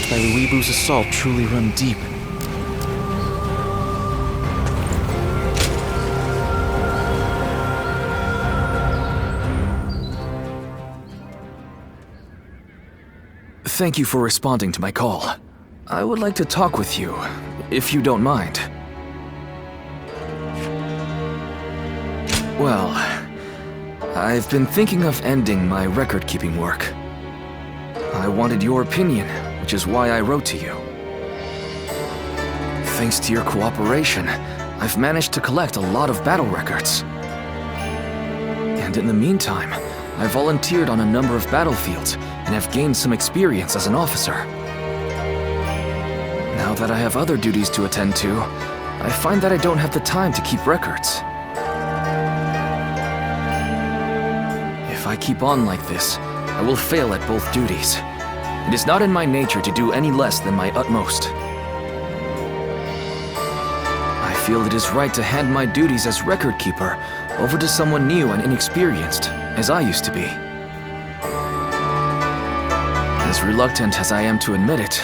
caused by Weebu's assault truly run deep. Thank you for responding to my call. I would like to talk with you, if you don't mind. Well, I've been thinking of ending my record-keeping work. I wanted your opinion, which is why I wrote to you. Thanks to your cooperation, I've managed to collect a lot of battle records. And in the meantime, I volunteered on a number of battlefields and have gained some experience as an officer. Now that I have other duties to attend to, I find that I don't have the time to keep records. If I keep on like this, I will fail at both duties. It is not in my nature to do any less than my utmost. I feel it is right to hand my duties as record keeper over to someone new and inexperienced, as I used to be. As reluctant as I am to admit it,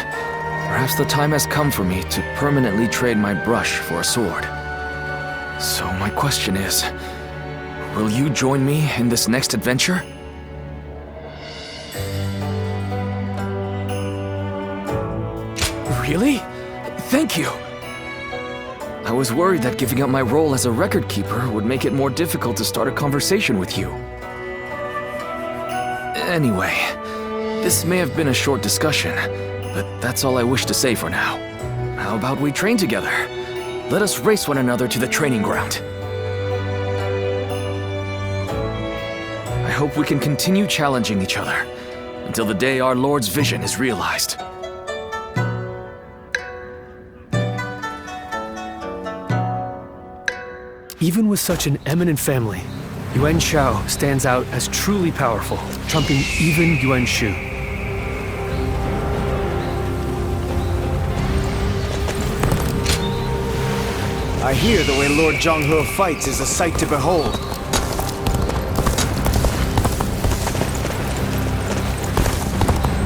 perhaps the time has come for me to permanently trade my brush for a sword. So my question is, will you join me in this next adventure? Really? Thank you! I was worried that giving up my role as a record keeper would make it more difficult to start a conversation with you. Anyway, this may have been a short discussion, but that's all I wish to say for now. How about we train together? Let us race one another to the training ground. I hope we can continue challenging each other until the day our Lord's vision is realized. Even with such an eminent family, Yuan Shao stands out as truly powerful, trumping even Yuan Shu. I hear the way Lord Zhonghe fights is a sight to behold.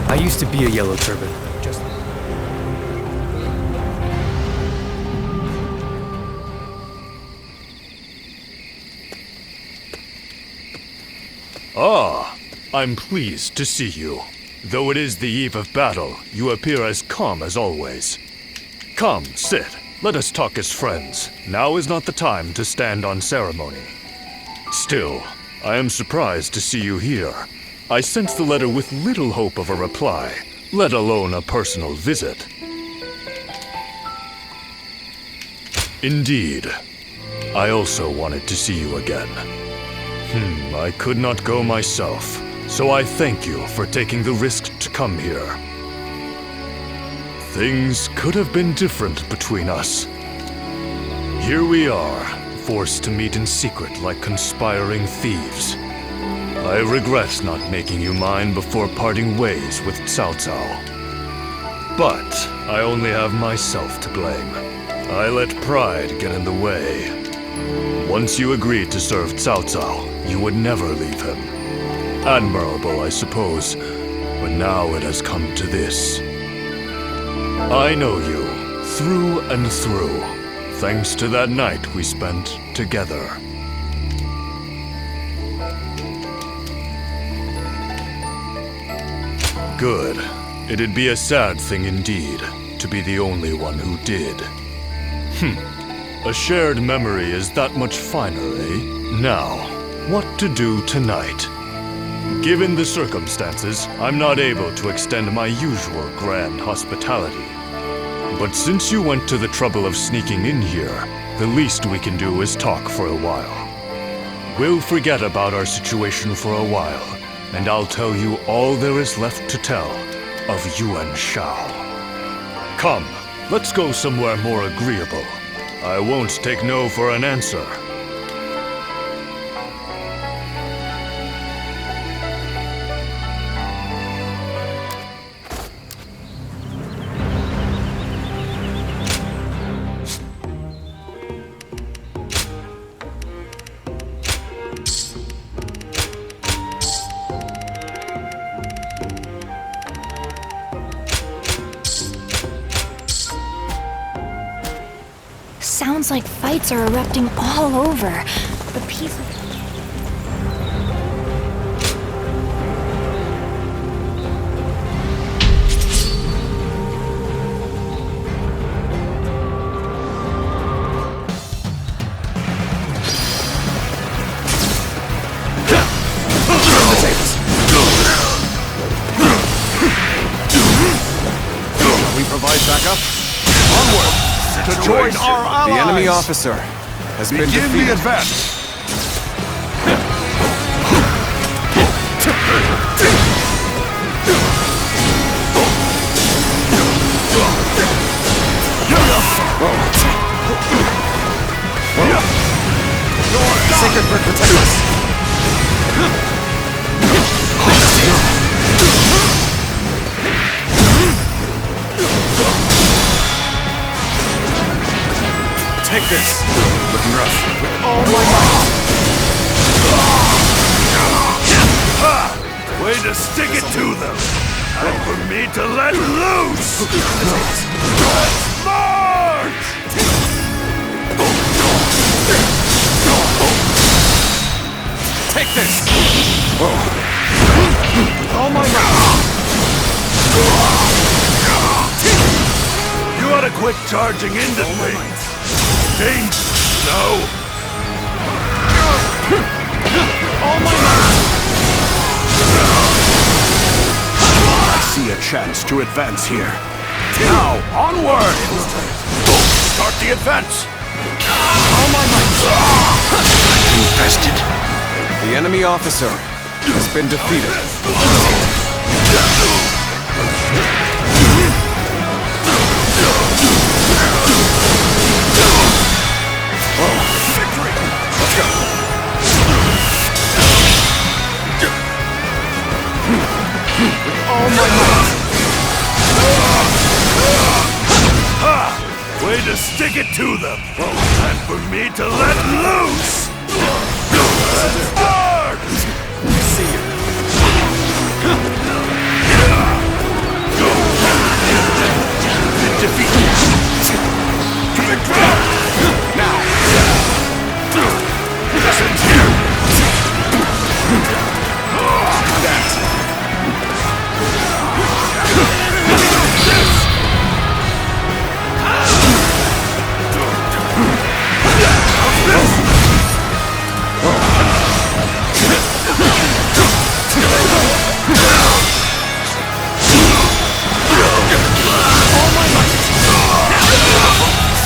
I used to be a Yellow Turban. Ah, I'm pleased to see you. Though it is the eve of battle, you appear as calm as always. Come, sit. Let us talk as friends. Now is not the time to stand on ceremony. Still, I am surprised to see you here. I sent the letter with little hope of a reply, let alone a personal visit. Indeed. I also wanted to see you again. I could not go myself, so I thank you for taking the risk to come here. Things could have been different between us. Here we are, forced to meet in secret like conspiring thieves. I regret not making you mine before parting ways with Cao Cao. But I only have myself to blame. I let pride get in the way. Once you agreed to serve Cao Cao, you would never leave him. Admirable, I suppose, but now it has come to this. I know you, through and through, thanks to that night we spent together. Good. It'd be a sad thing indeed, to be the only one who did. A shared memory is that much finer, eh? Now, what to do tonight? Given the circumstances, I'm not able to extend my usual grand hospitality. But since you went to the trouble of sneaking in here, the least we can do is talk for a while. We'll forget about our situation for a while, and I'll tell you all there is left to tell of Yuan Shao. Come, let's go somewhere more agreeable. I won't take no for an answer. sounds like fights are erupting all over. The peace... Backup. Onward! To join our allies! The enemy officer has been defeated. Begin the advance! Sacred Brick protect us! Take this! Looking rough. With all my might! Way to stick it to them! And for me to let loose! March! Take this! With all my might! You ought to quit charging into things! No! All my might! I see a chance to advance here. Now, onward! Start the advance! All my might! Infested. The enemy officer has been defeated. Victory! Let's go! With all my might! Ha! Way to stick it to them! And for me to let loose! Start! See you. Defeat! Victory! Now! Listen here! That!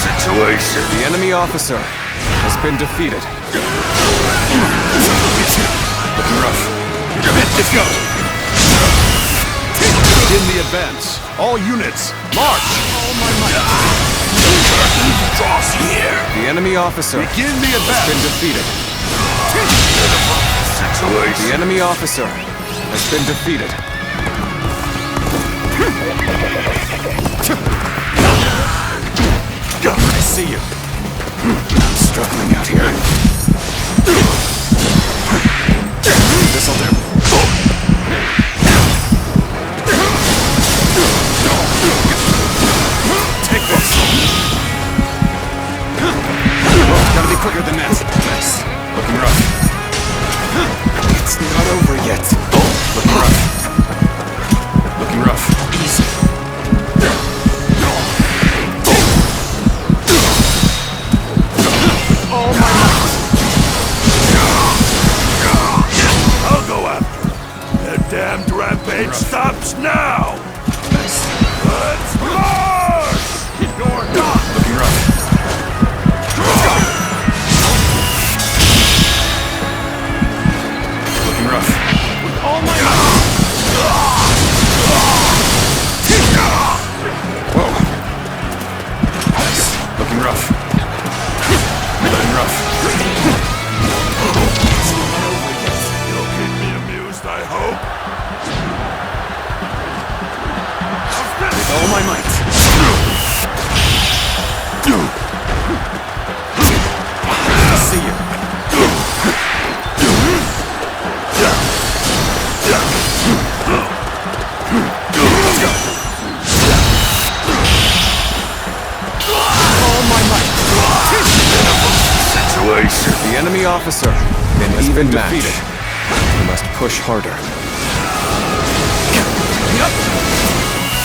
Situation. The enemy officer has been defeated. Looking rough. Let's go! Begin the advance. All units, march! All my might. Draws here. The enemy officer Begin the has advance. been defeated. Situation. The enemy officer has been defeated. I see you. I'm struggling out here. This'll do. Take this. Gotta be quicker than that. Nice. Looking rough. It's not over yet. Looking rough. enemy officer has been defeated. We must push harder.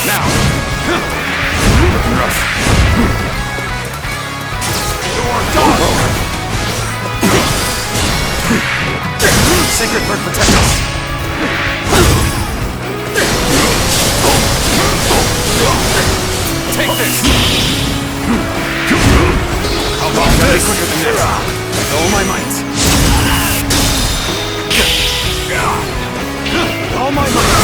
Now! Looking rough. Your dog! Sacred bird protect us! Take this! How about this? Quicker than this! With all my might! With all my might!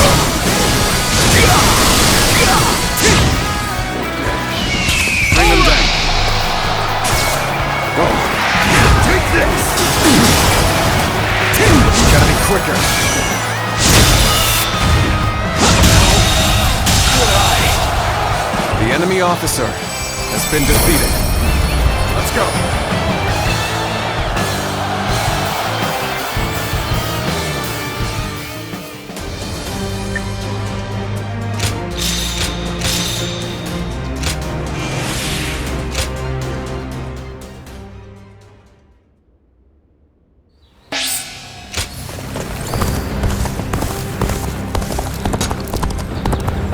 Bring them down! Go! Take this! Gotta be quicker! The enemy officer has been defeated. Let's go!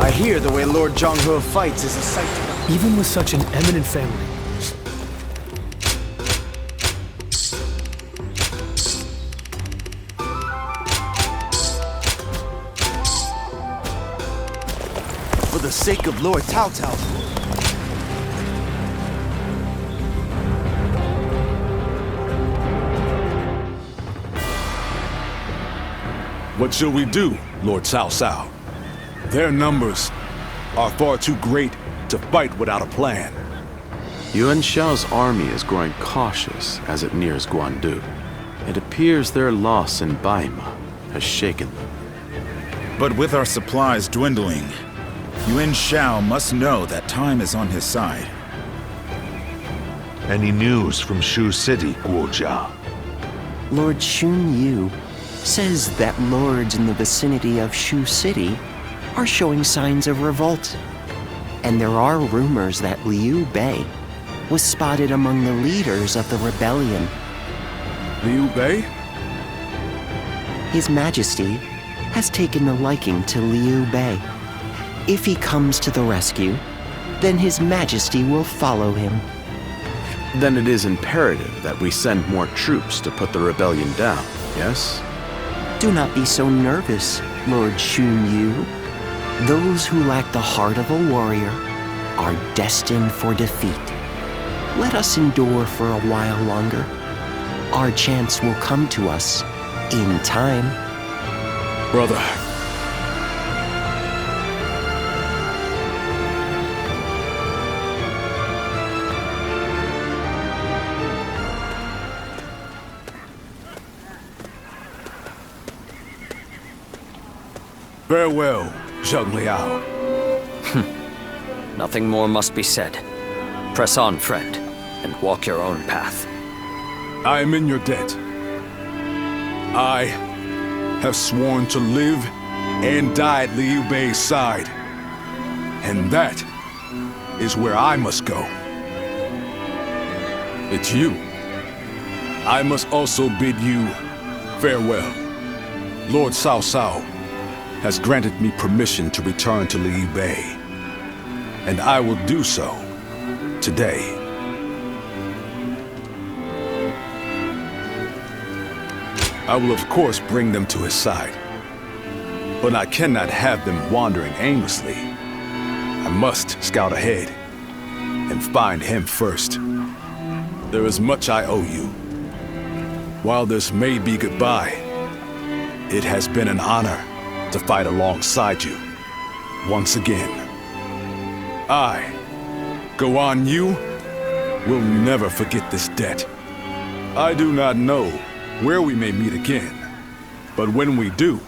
I hear the way Lord Zhonghe fights is a sight to behold. Even with such an eminent family, For the sake of Lord Cao Cao. What shall we do, Lord Cao Cao? Their numbers are far too great to fight without a plan. Yuan Shao's army is growing cautious as it nears Guandu. It appears their loss in Baima has shaken them. But with our supplies dwindling, Yuan Shao must know that time is on his side. Any news from Shu City, Guojia? Lord Xun Yu says that lords in the vicinity of Shu City are showing signs of revolt. And there are rumors that Liu Bei was spotted among the leaders of the rebellion. Liu Bei? His Majesty has taken a liking to Liu Bei. If he comes to the rescue, then His Majesty will follow him. Then it is imperative that we send more troops to put the rebellion down, yes? Do not be so nervous, Lord Xun Yu. Those who lack the heart of a warrior are destined for defeat. Let us endure for a while longer. Our chance will come to us in time. Brother. Farewell, Zheng Liao. Nothing more must be said. Press on, friend, and walk your own path. I am in your debt. I have sworn to live and die at Liu Bei's side. And that is where I must go. It's you. I must also bid you farewell. Lord Cao Cao has granted me permission to return to Liu Bei, and I will do so today. I will of course bring them to his side, but I cannot have them wandering aimlessly. I must scout ahead and find him first. There is much I owe you. While this may be goodbye, it has been an honor to fight alongside you once again. I, Guan Yu, will never forget this debt. I do not know where we may meet again, but when we do,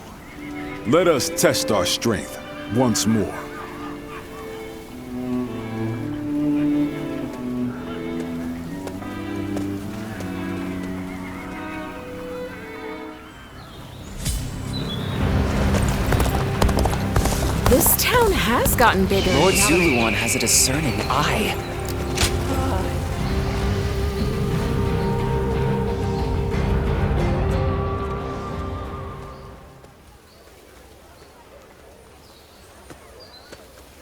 let us test our strength once more. This town has gotten bigger. Lord Zuluan has a discerning eye.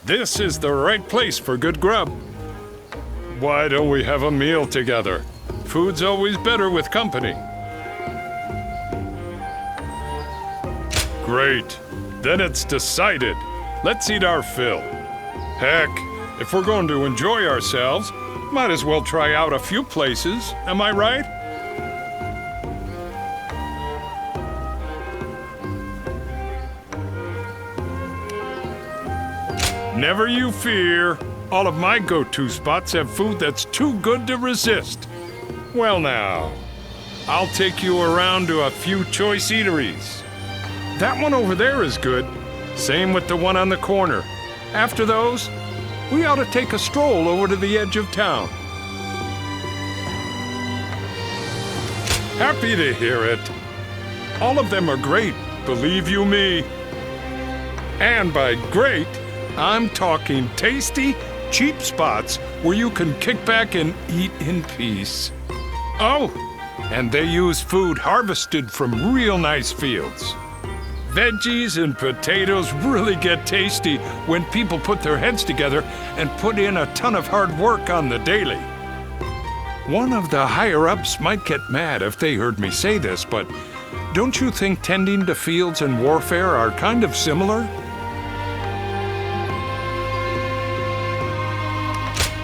This is the right place for good grub. Why don't we have a meal together? Food's always better with company. Great. Then it's decided. Let's eat our fill. Heck, if we're going to enjoy ourselves, might as well try out a few places, am I right? Never you fear. All of my go-to spots have food that's too good to resist. Well now, I'll take you around to a few choice eateries. That one over there is good. Same with the one on the corner. After those, we ought to take a stroll over to the edge of town. Happy to hear it. All of them are great, believe you me. And by great, I'm talking tasty, cheap spots where you can kick back and eat in peace. Oh, and they use food harvested from real nice fields. Veggies and potatoes really get tasty when people put their heads together and put in a ton of hard work on the daily. One of the higher-ups might get mad if they heard me say this, but don't you think tending to fields and warfare are kind of similar?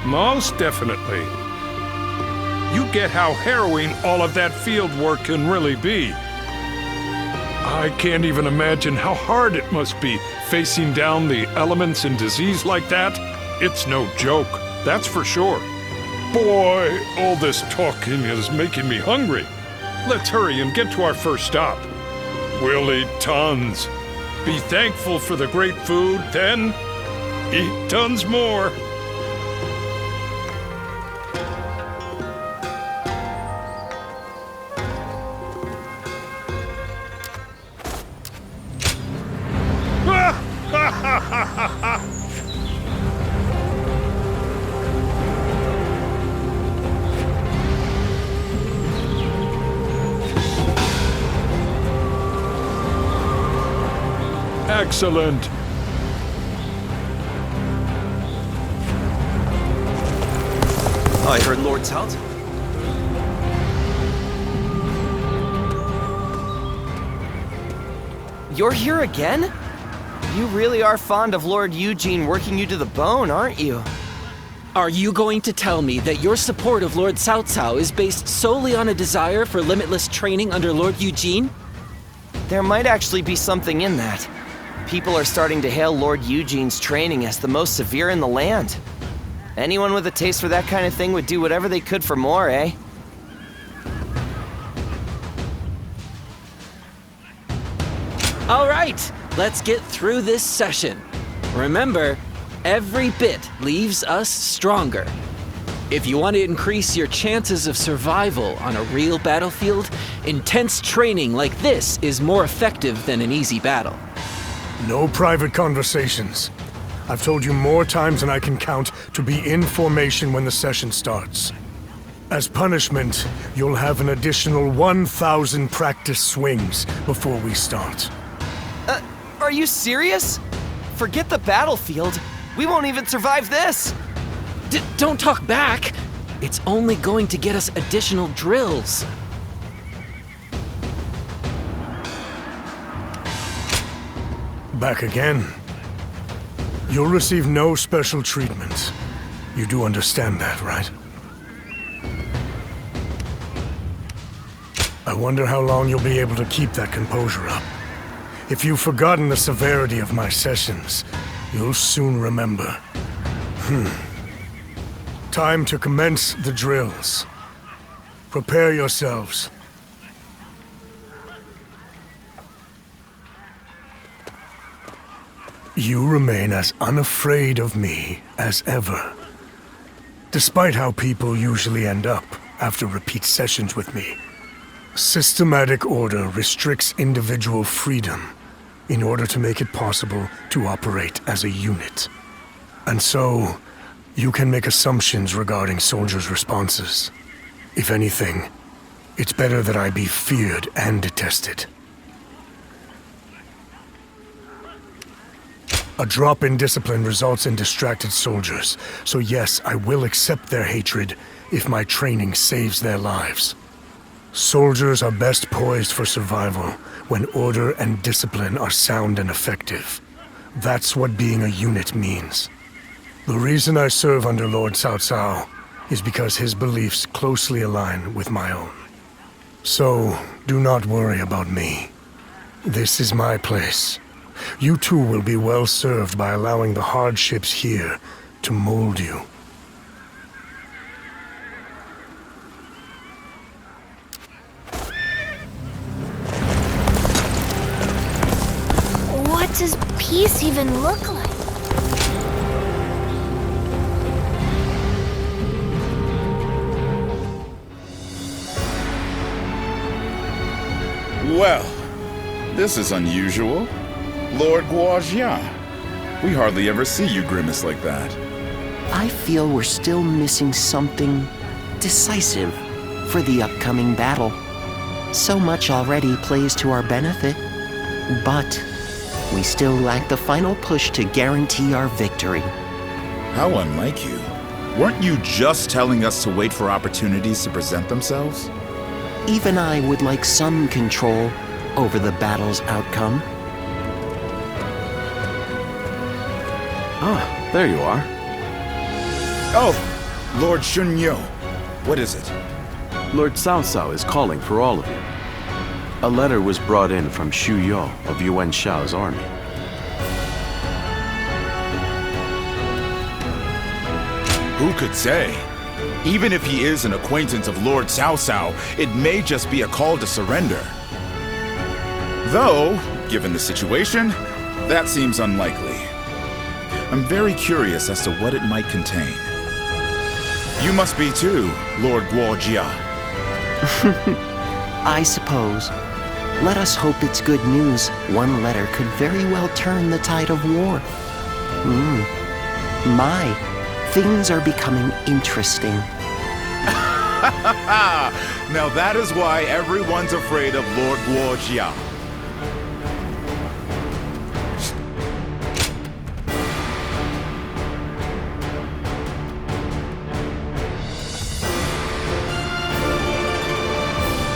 Most definitely. You get how harrowing all of that field work can really be. I can't even imagine how hard it must be facing down the elements and disease like that. It's no joke, that's for sure. Boy, all this talking is making me hungry. Let's hurry and get to our first stop. We'll eat tons. Be thankful for the great food, then eat tons more. Excellent. I heard Lord Cao Cao. You're here again? You really are fond of Lord Eugene working you to the bone, aren't you? Are you going to tell me that your support of Lord Cao Cao is based solely on a desire for limitless training under Lord Eugene? There might actually be something in that. People are starting to hail Lord Eugene's training as the most severe in the land. Anyone with a taste for that kind of thing would do whatever they could for more, eh? All right, let's get through this session. Remember, every bit leaves us stronger. If you want to increase your chances of survival on a real battlefield, intense training like this is more effective than an easy battle. No private conversations. I've told you more times than I can count to be in formation when the session starts. As punishment, you'll have an additional 1,000 practice swings before we start. Are you serious? Forget the battlefield. We won't even survive this. Don't talk back. It's only going to get us additional drills. Back again. You'll receive no special treatment. You do understand that, right? I wonder how long you'll be able to keep that composure up. If you've forgotten the severity of my sessions, you'll soon remember. Time to commence the drills. Prepare yourselves. You remain as unafraid of me as ever. Despite how people usually end up after repeat sessions with me. Systematic order restricts individual freedom in order to make it possible to operate as a unit. And so, you can make assumptions regarding soldiers' responses. If anything, it's better that I be feared and detested. A drop in discipline results in distracted soldiers, so yes, I will accept their hatred if my training saves their lives. Soldiers are best poised for survival when order and discipline are sound and effective. That's what being a unit means. The reason I serve under Lord Cao Cao is because his beliefs closely align with my own. So, do not worry about me. This is my place. You too will be well served by allowing the hardships here to mold you. What does peace even look like? Well, this is unusual. Lord Guojia. We hardly ever see you grimace like that. I feel we're still missing something decisive for the upcoming battle. So much already plays to our benefit, but we still lack the final push to guarantee our victory. How unlike you. Weren't you just telling us to wait for opportunities to present themselves? Even I would like some control over the battle's outcome. Ah, there you are. Oh, Lord Shunyo. What is it? Lord Cao Cao is calling for all of you. A letter was brought in from Xu Yo of Yuan Shao's army. Who could say? Even if he is an acquaintance of Lord Cao Cao, it may just be a call to surrender. Though, given the situation, that seems unlikely. I'm very curious as to what it might contain. You must be too, Lord Guojia. I suppose. Let us hope it's good news. One letter could very well turn the tide of war. My, things are becoming interesting. Now that is why everyone's afraid of Lord Guojia.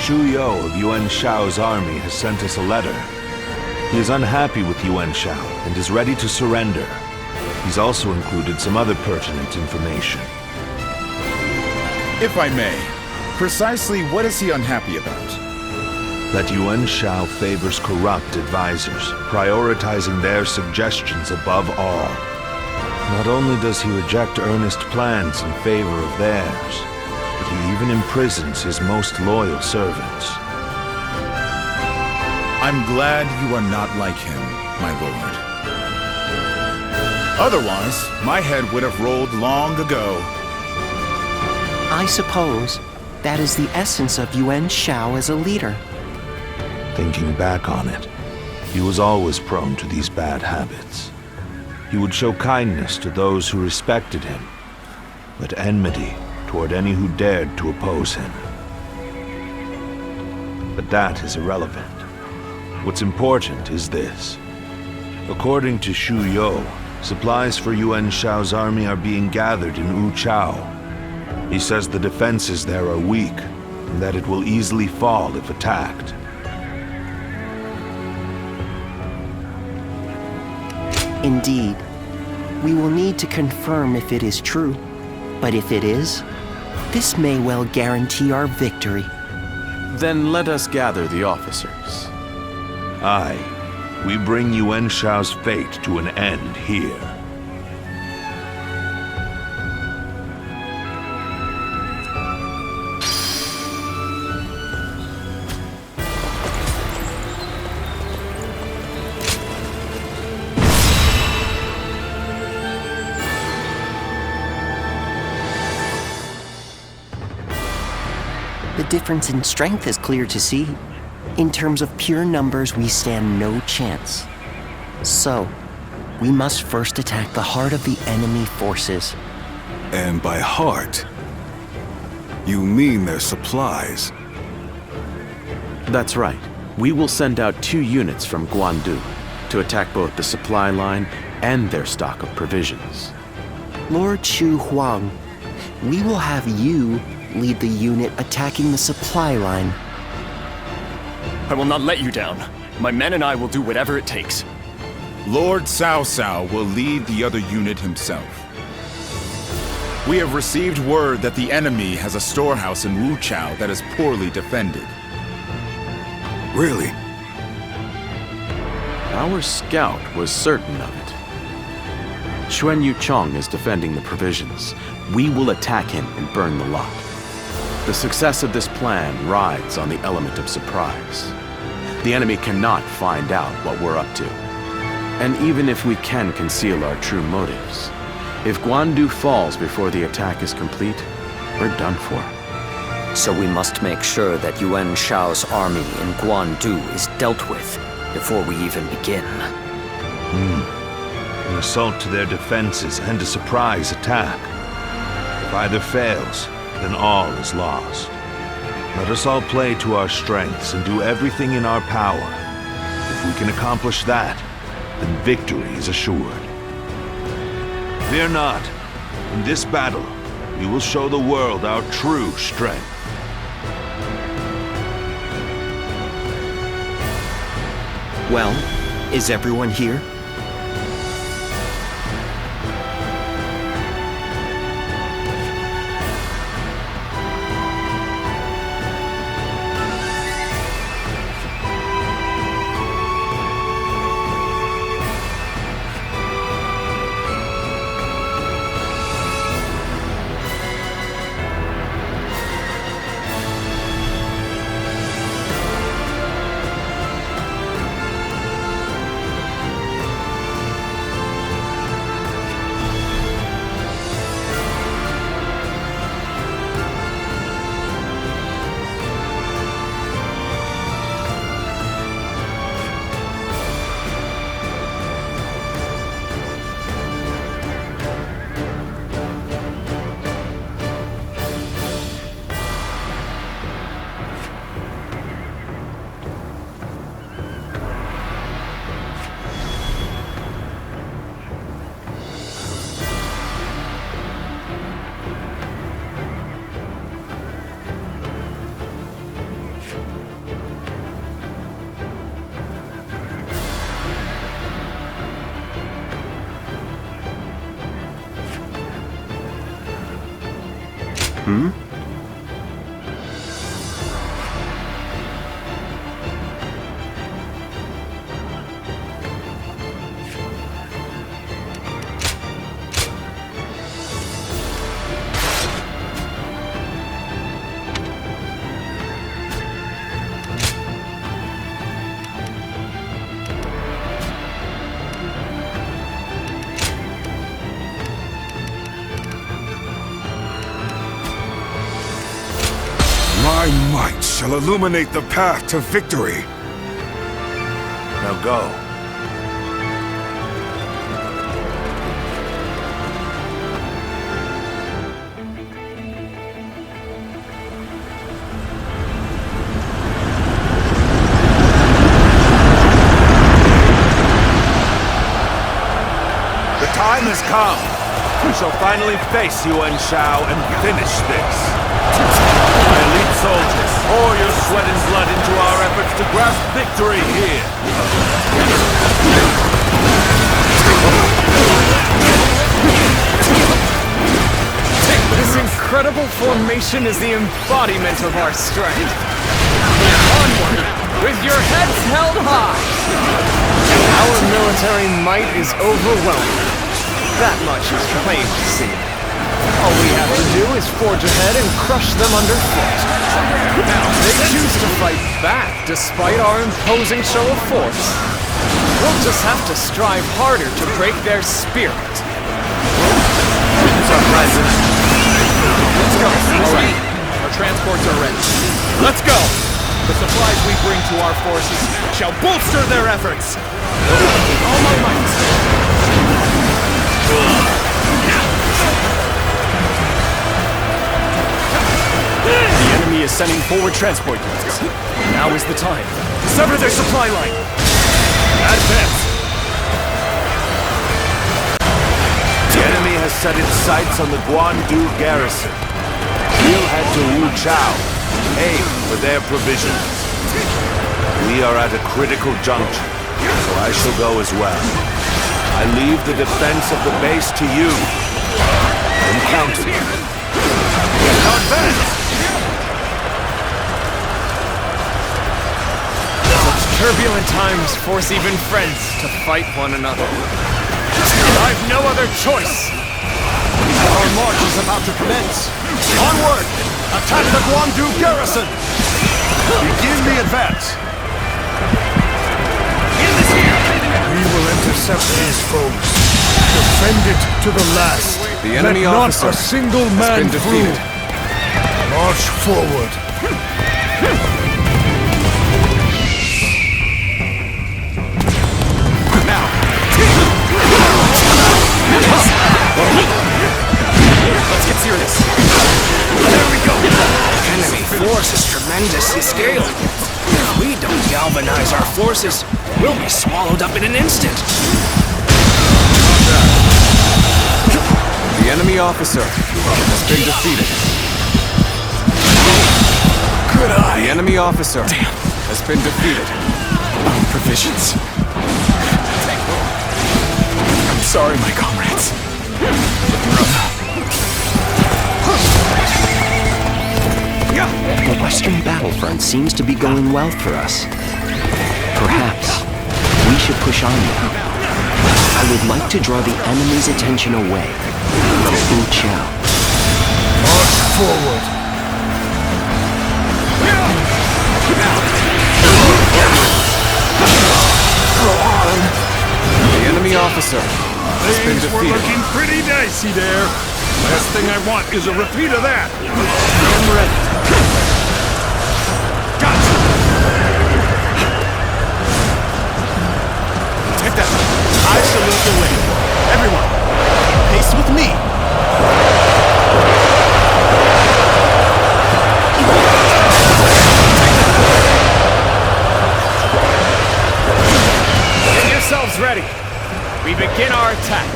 Xu Yo of Yuan Shao's army has sent us a letter. He is unhappy with Yuan Shao and is ready to surrender. He's also included some other pertinent information. If I may, precisely what is he unhappy about? That Yuan Shao favors corrupt advisors, prioritizing their suggestions above all. Not only does he reject earnest plans in favor of theirs, but he even imprisons his most loyal servants. I'm glad you are not like him, my lord. Otherwise, my head would have rolled long ago. I suppose that is the essence of Yuan Shao as a leader. Thinking back on it, he was always prone to these bad habits. He would show kindness to those who respected him, but enmity toward any who dared to oppose him. But that is irrelevant. What's important is this. According to Xu Yo, supplies for Yuan Shao's army are being gathered in Wu Chao. He says the defenses there are weak, and that it will easily fall if attacked. Indeed. We will need to confirm if it is true. But if it is, this may well guarantee our victory. Then let us gather the officers. Aye, we bring Yuan Shao's fate to an end here. The difference in strength is clear to see. In terms of pure numbers, we stand no chance. So, we must first attack the heart of the enemy forces. And by heart, you mean their supplies? That's right. We will send out 2 units from Guandu to attack both the supply line and their stock of provisions. Lord Shu Huang, we will have you lead the unit attacking the supply line. I will not let you down. My men and I will do whatever it takes. Lord Cao Cao will lead the other unit himself. We have received word that the enemy has a storehouse in Wu Chao that is poorly defended. Really? Our scout was certain of it. Xuan Yuchong is defending the provisions. We will attack him and burn the lot. The success of this plan rides on the element of surprise. The enemy cannot find out what we're up to. And even if we can conceal our true motives, if Guandu falls before the attack is complete, we're done for. So we must make sure that Yuan Shao's army in Guandu is dealt with before we even begin. An assault to their defenses and a surprise attack. If either fails, then all is lost. Let us all play to our strengths and do everything in our power. If we can accomplish that, then victory is assured. Fear not. In this battle, we will show the world our true strength. Well, is everyone here? My might shall illuminate the path to victory. Now go. The time has come. We shall finally face Yuan Shao and finish this. My elite soldiers, pour your sweat and blood into our efforts to grasp victory here. This incredible formation is the embodiment of our strength. Onward, with your heads held high. Our military might is overwhelming. That much is plain to see. All we have to do is forge ahead and crush them underfoot. Now, if they choose to fight back despite our imposing show of force, we'll just have to strive harder to break their spirit. Let's go. All right. Our transports are ready. Let's go! The supplies we bring to our forces shall bolster their efforts! All my might! The enemy is sending forward transport units. Now is the time. Sever their supply line! Advance! set its sights on the Guandu garrison. We'll head to Wu Chao, aim for their provisions. We are at a critical juncture, so I shall go as well. I leave the defense of the base to you. Encounter. Advance! Such turbulent times force even friends to fight one another. And I've no other choice! Our march is about to commence. Onward! Attack the Guandu garrison! Begin the advance! We will intercept these foes. Defend it to the last. The enemy Let officer not a single has man been defeated. through. March forward. Now! Let's get serious. There we go! Enemy force is tremendously scaled. If we don't galvanize our forces, we'll be swallowed up in an instant. The enemy officer has been defeated. Good eye. The enemy officer has been defeated. Provisions. I'm sorry, my comrades. The Western battlefront seems to be going well for us. Perhaps we should push on now. I would like to draw the enemy's attention away from Wu Chao. March forward. Go on. The enemy officer has been Things were defeated. looking pretty dicey there. Last thing I want is a repeat of that. I'm ready. Gotcha! Take that. I salute the way. Everyone, pace with me. Get yourselves ready. We begin our attack.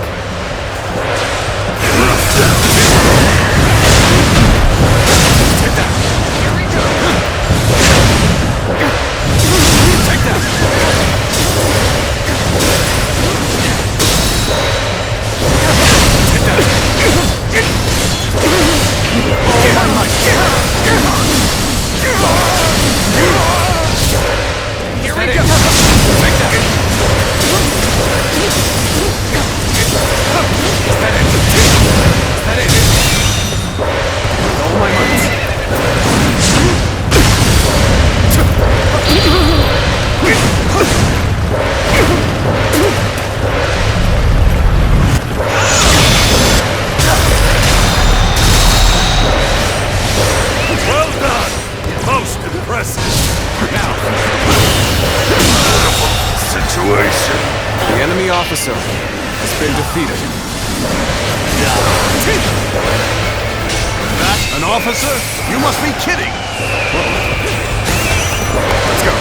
Take that. Here we go. Take that. Here we go. Take that. Is that it? Is that it? With all my might. Well done! Most impressive. Now. Situation. The enemy officer has been defeated. That an officer? You must be kidding! Let's go.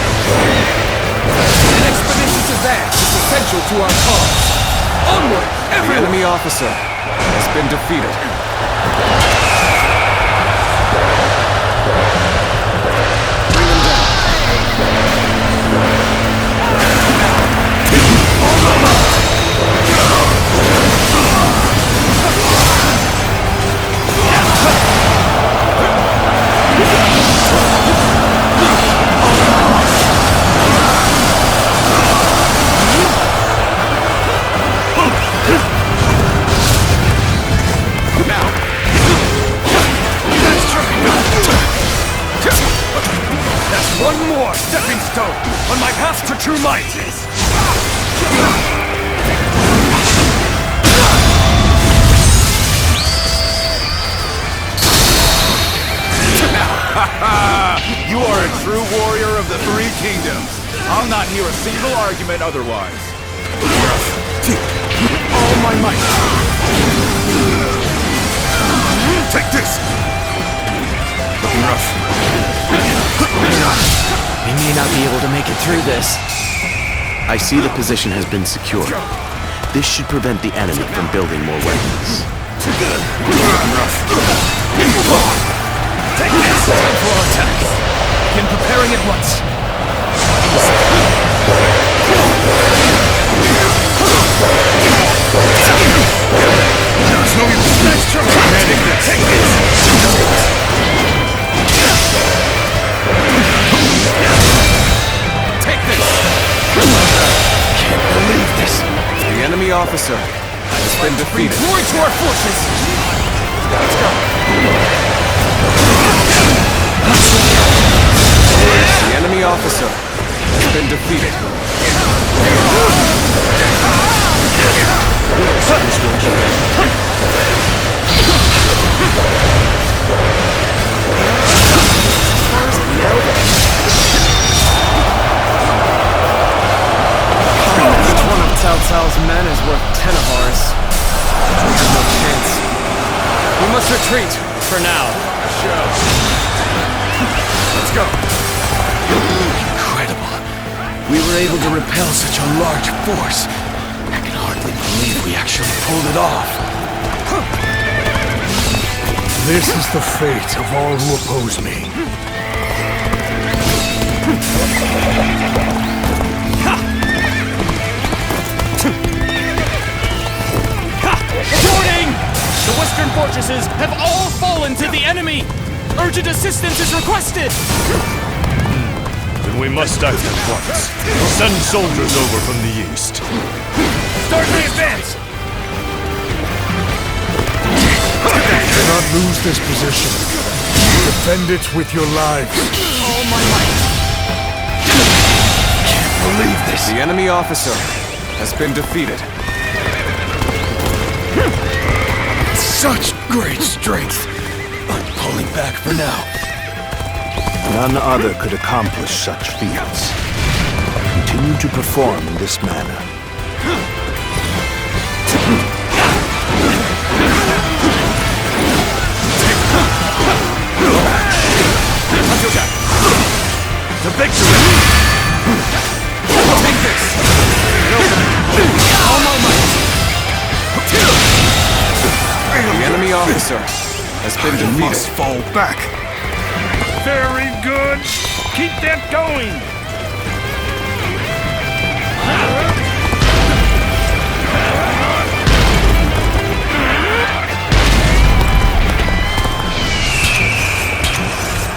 An expedition to that is essential to our cause. Onward, The everyone! enemy officer has been defeated. Bring them down. One more stepping stone on my path to true might. You are a true warrior of the Three Kingdoms. I'll not hear a single argument otherwise. All my might. Take this. Looking rough. We may not be able to make it through this. I see the position has been secured. This should prevent the enemy from building more weapons. Take this! Time for our attack. Begin preparing at once. There's no use. Nice try. Take this. Take this. Can't believe this. The enemy officer has been defeated. Glory to our forces. Let's go. The enemy officer has been defeated. Each one of Cao Cao's men is worth 10 of ours. We have no chance. We must retreat, for now. Let's go. Incredible. We were able to repel such a large force. I can hardly believe we actually pulled it off. This is the fate of all who oppose me. Warning! The western fortresses have all fallen to the enemy! Urgent assistance is requested! Then we must act at once. Send soldiers over from the east. Start the advance! Do not lose this position. Defend it with your lives. All my might! Can't believe this. The enemy officer has been defeated. Such great strength. I'm pulling back for now. None other could accomplish such feats. Continue to perform in this manner. To victory! Take this! All my might! The enemy officer has been defeated. Must fall back. Very good. Keep that going.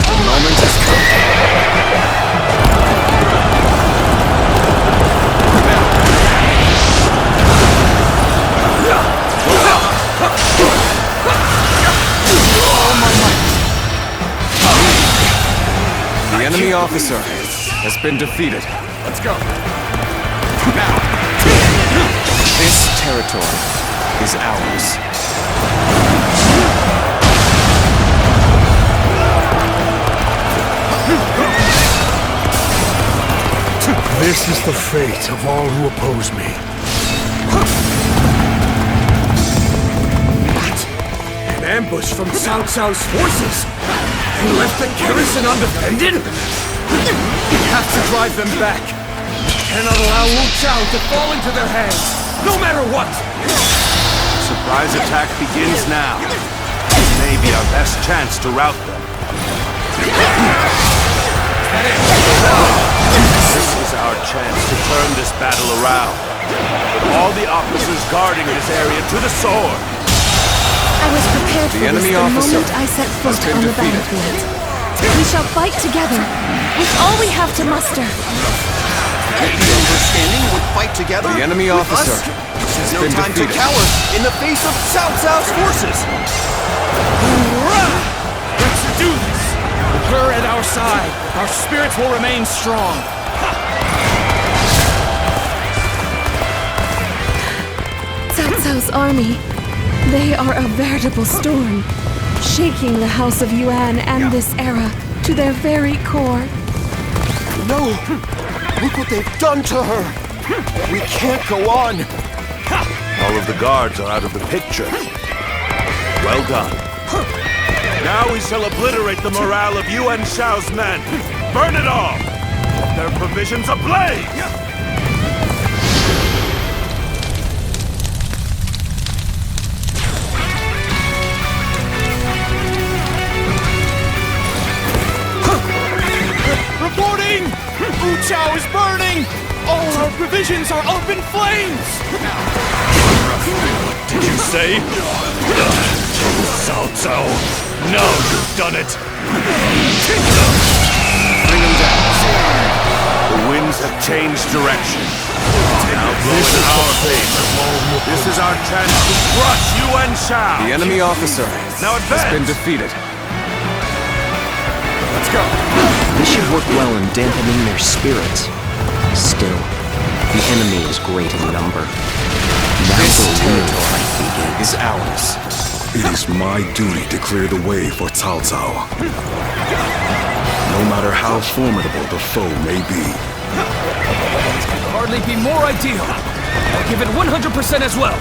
The moment has come. The enemy officer has been defeated. Let's go. Now, this territory is ours. This is the fate of all who oppose me. What? An ambush from Cao Cao's forces? They left the garrison undefended? We have to drive them back. We cannot allow Wu Chao to fall into their hands, no matter what! Surprise attack begins now. This may be our best chance to rout them. This is our chance to turn this battle around. With all the officers guarding this area to the sword. I was prepared for The enemy this the officer moment I set foot has been on the defeated. battlefield. We shall fight together, with all we have to muster. The understanding would fight together. The enemy with officer us. has There's no been time defeated. to cower in the face of Cao Cao's forces. Let's do this! With her at our side, our spirits will remain strong. Cao Cao's army. They are a veritable storm, shaking the House of Yuan and this era to their very core. No! Look what they've done to her! We can't go on! All of the guards are out of the picture. Well done. Now we shall obliterate the morale of Yuan Shao's men. Burn it all! Set their provisions ablaze! Chao is burning! All our provisions are up in flames! What did you say? Cao Cao, now you've done it! Bring them down. The winds have changed direction. Now blow in our favor. This is our chance to crush Yuan Shao! The enemy officer Now has been defeated. Let's go! This should work well in dampening their spirits. Still, the enemy is great in number. Now This the real territory fight begins. is ours. It is my duty to clear the way for Cao Cao. No matter how formidable the foe may be. Could hardly be more ideal. I'll give it 100% as well.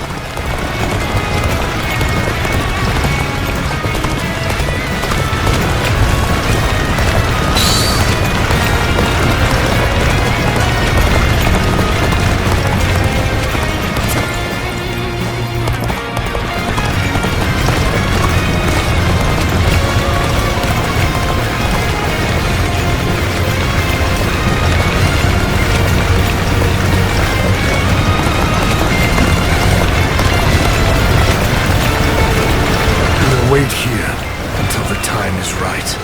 Wait here until the time is right.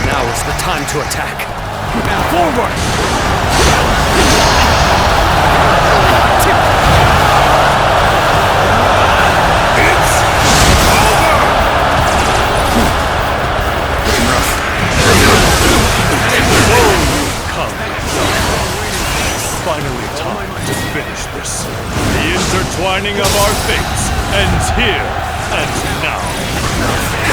Now is the time to attack. Now forward! It's over! Come. Finally time to finish this. The intertwining of our fates ends here and now.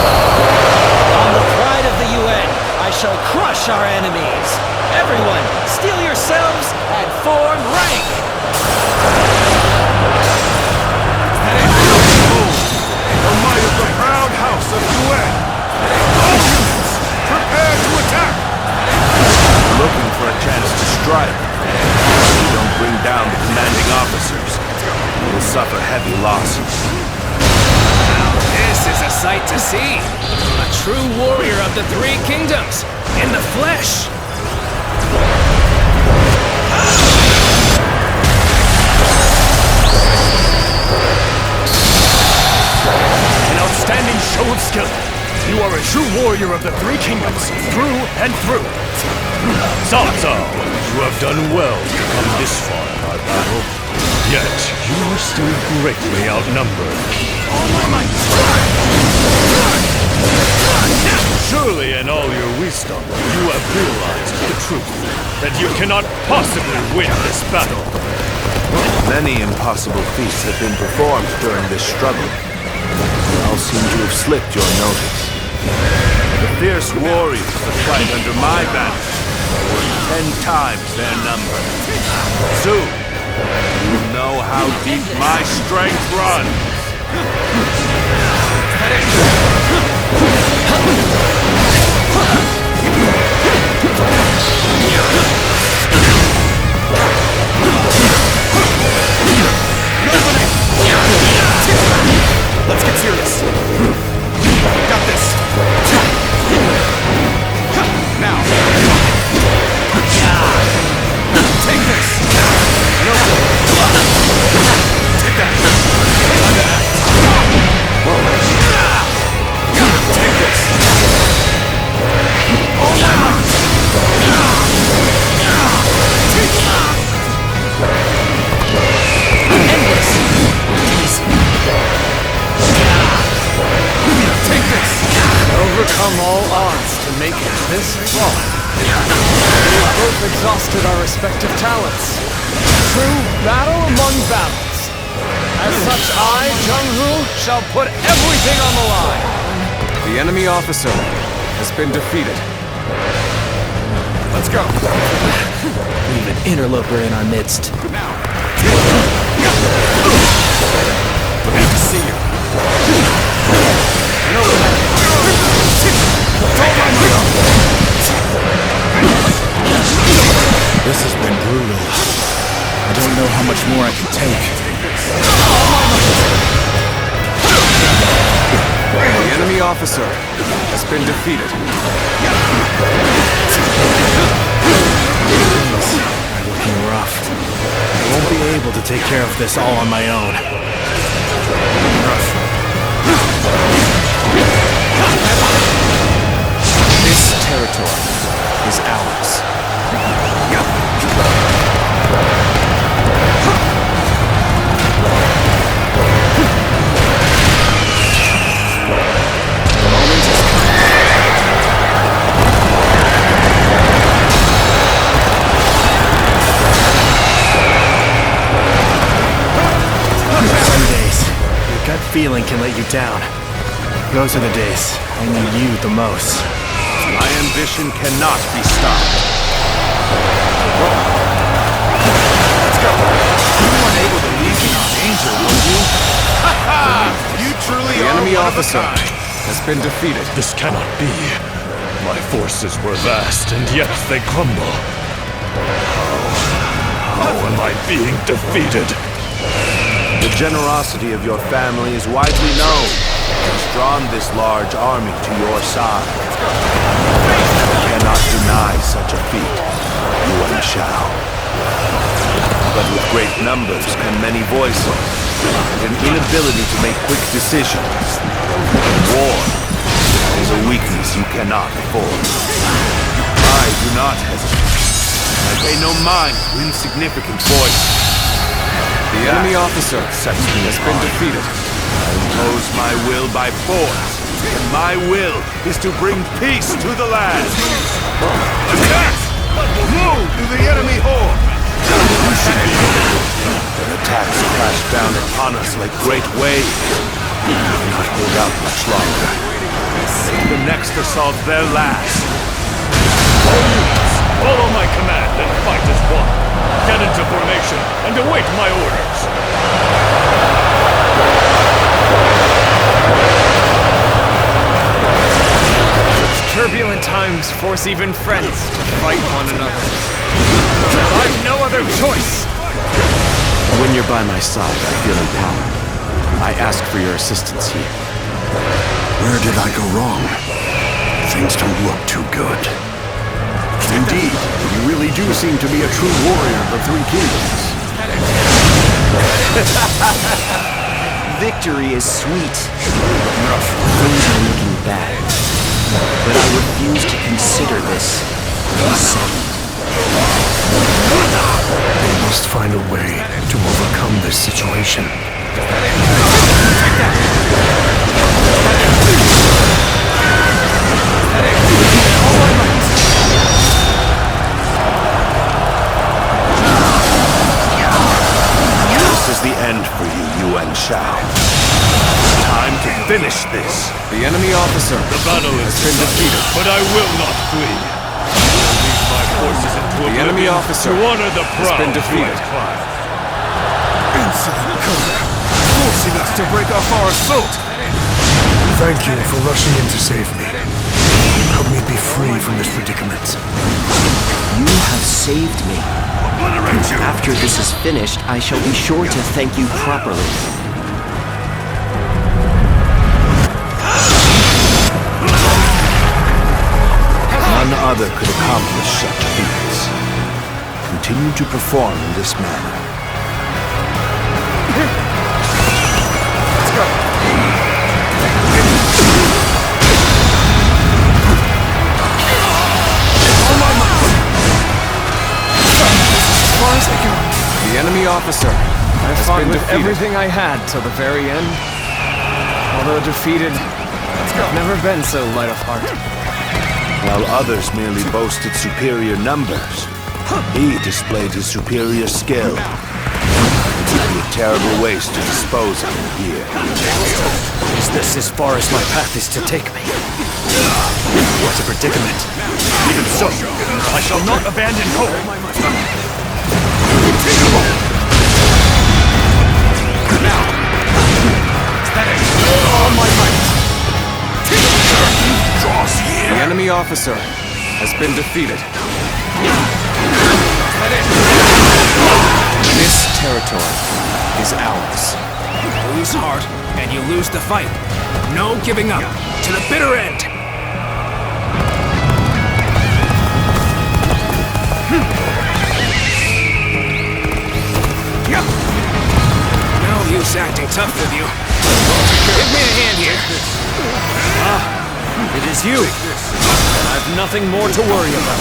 On the pride of the UN, I shall crush our enemies. Everyone, steel yourselves and form rank. The might of the proud house of Yuan! All units, prepare to attack! Looking for a chance to strike. If you don't bring down the commanding officers, you will suffer heavy losses. Now this is a sight to see. A true warrior of the Three Kingdoms, in the flesh. An outstanding show of skill. You are a true warrior of the Three Kingdoms, through and through. Cao Cao, you have done well to come this far in our battle. Yet, you are still greatly outnumbered. All my might! Surely in all your wisdom, you have realized the truth, that you cannot possibly win this battle. Many impossible feats have been performed during this struggle. They all seem to have slipped your notice. The fierce warriors that fight under my banner were 10 times their number. Soon, you will know how deep my strength runs. Let's get serious. Got this. Now. Take this. No. Take that. Take this. this fall. We've both exhausted our respective talents. True battle among battles. As such, I, Jung-Hoo, shall put everything on the line. The enemy officer has been defeated. Let's go. We have an interloper in our midst. Glad to see you. This has been brutal. I don't know how much more I can take. The enemy officer has been defeated. Things are looking rough. I won't be able to take care of this all on my own. This territory is ours. Some days, your gut feeling can let you down. Those are the days I need you the most. My ambition cannot be stopped. Let's go. You weren't able to leave me in danger, were you? Ha ha! You truly The are enemy one of a officer kind. has been defeated. This cannot be. My forces were vast, and yet they crumble. How am I being defeated? The generosity of your family is widely known. It has drawn this large army to your side. You cannot deny such a feat, Yuan Shao. But with great numbers come many voices, and an inability to make quick decisions. War is a weakness you cannot afford. I do not hesitate. I pay no mind to insignificant voices. The enemy officer has been defeated. I impose my will by force, and my will is to bring peace to the land. Attack! Move to the enemy horde! Their attacks crash down upon us like great waves. We cannot hold out much longer. Make the next assault their last. Follow my command and fight as one. Get into formation and await my orders. Such turbulent times force even friends to fight one another. I've no other choice. When you're by my side, I feel empowered. I ask for your assistance here. Where did I go wrong? Things don't look too good. Indeed, you really do seem to be a true warrior of the Three Kingdoms. Victory is sweet. Things are looking bad. But I refuse to consider this settled. We must find a way to overcome this situation. This is the end for you, Yuan Shao. Time to finish this. The enemy officer The battle has been defeated, but I will not flee. I will lead my forces into The enemy oblivion officer to honor the has proud been defeated. White Clan. Insolent cur! Forcing us to break off our assault! Thank you for rushing in to save me. Help me be free from this predicament. You have saved me. After this is finished, I shall be sure to thank you properly. None other could accomplish such feats. Continue to perform in this manner. Let's go. As far as I go. The enemy officer I has fought been with defeated. everything I had till the very end. Although defeated, I've never been so light of heart. While others merely boasted superior numbers, he displayed his superior skill. It would be a terrible waste to dispose of him here. Is this as far as my path is to take me? What a predicament. Even so, I shall not abandon hope. Now! Is that it? All my might! The enemy officer has been defeated. This territory is ours. Lose heart, and you lose the fight. No giving up to the bitter end. No use acting tough with you. Give me a hand here. It is you. I've nothing more to worry about.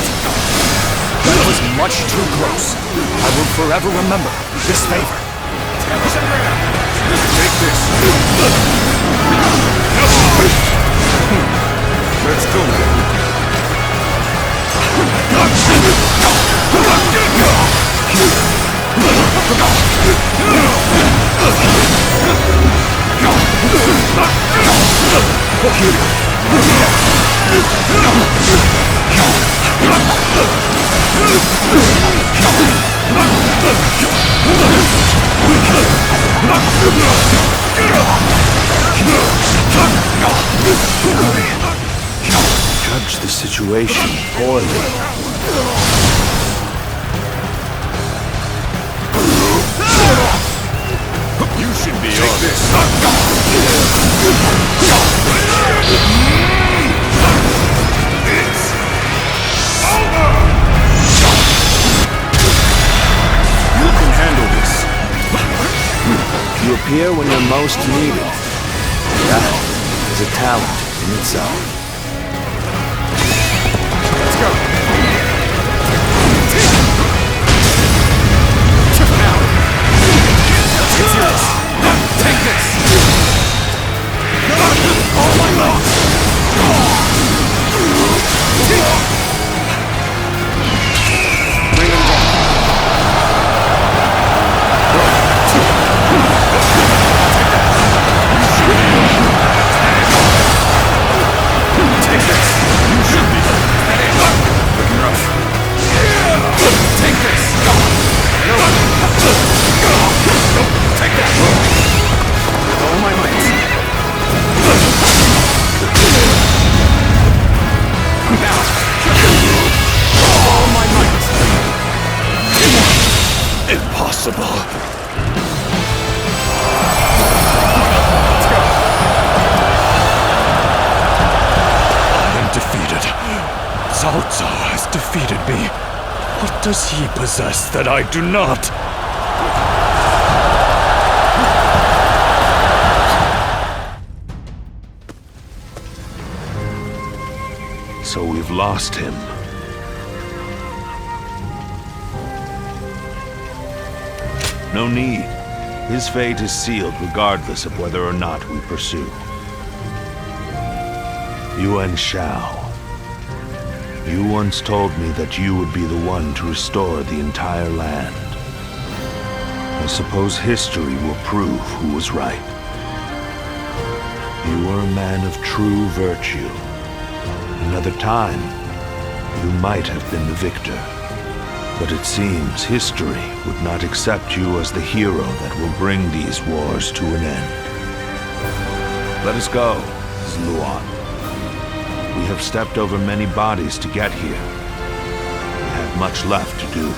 That was much too close. I will forever remember this favor. Take this. Let's go. Judge the situation poorly. You should be on this. It's over. You can handle this. You appear when you're most needed. That is a talent in itself. Let's go. Now. It's yours. Take this. All my might. Bring him down. Take this. You should be. Looking rough. Take this. No. Take that. With all my might. Now. All my might. Impossible. Defeated. Cao Cao has defeated me. What does he possess that I do not? So we've lost him. No need. His fate is sealed regardless of whether or not we pursue. Yuan Shao. You once told me that you would be the one to restore the entire land. I suppose history will prove who was right. You were a man of true virtue. Another time, you might have been the victor. But it seems history would not accept you as the hero that will bring these wars to an end. Let us go, Luan. We have stepped over many bodies to get here. We have much left to do.